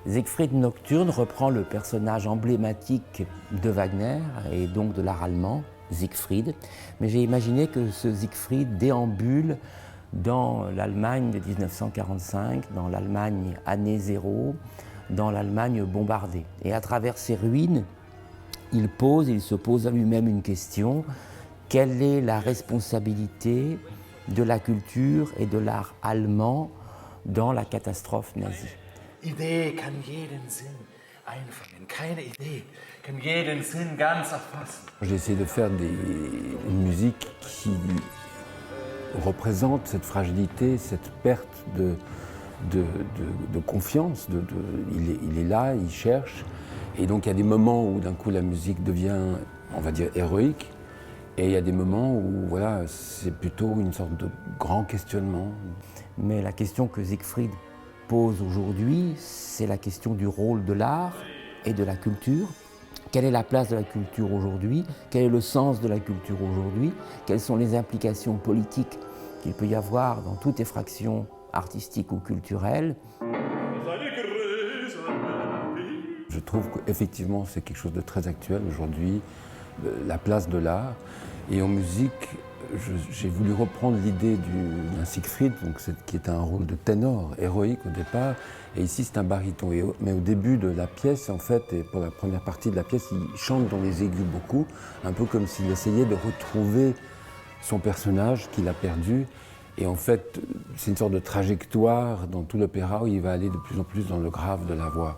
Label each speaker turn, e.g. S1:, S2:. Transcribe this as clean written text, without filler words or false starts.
S1: Siegfried Nocturne reprend le personnage emblématique de Wagner et donc de l'art allemand, Siegfried, mais j'ai imaginé que ce Siegfried déambule dans l'Allemagne de 1945, dans l'Allemagne année zéro, dans l'Allemagne bombardée. Et à travers ces ruines, il se pose à lui-même une question: quelle est la responsabilité de la culture et de l'art allemand dans la catastrophe nazie?
S2: Idee kann jeden Sinn einfangen. Keine Idee kann jeden Sinn ganz erfassen.
S3: J'ai essayé de faire une musique qui représente cette fragilité, cette perte de confiance. Il est là, il cherche. Et donc il y a des moments où d'un coup la musique devient, on va dire, héroïque. Et il y a des moments où voilà, c'est plutôt une sorte de grand questionnement.
S1: Mais la question que Siegfried pose aujourd'hui, c'est la question du rôle de l'art et de la culture. Quelle est la place de la culture aujourd'hui? Quel est le sens de la culture aujourd'hui? Quelles sont les implications politiques qu'il peut y avoir dans toute effraction artistique ou culturelle?
S3: Je trouve qu'effectivement c'est quelque chose de très actuel aujourd'hui, la place de l'art. Et en musique, j'ai voulu reprendre l'idée d'un Siegfried, donc qui est un rôle de ténor, héroïque au départ, et ici c'est un baryton. Mais au début de la pièce, en fait, et pour la première partie de la pièce, il chante dans les aigus beaucoup, un peu comme s'il essayait de retrouver son personnage qu'il a perdu. Et en fait, c'est une sorte de trajectoire dans tout l'opéra où il va aller de plus en plus dans le grave de la voix.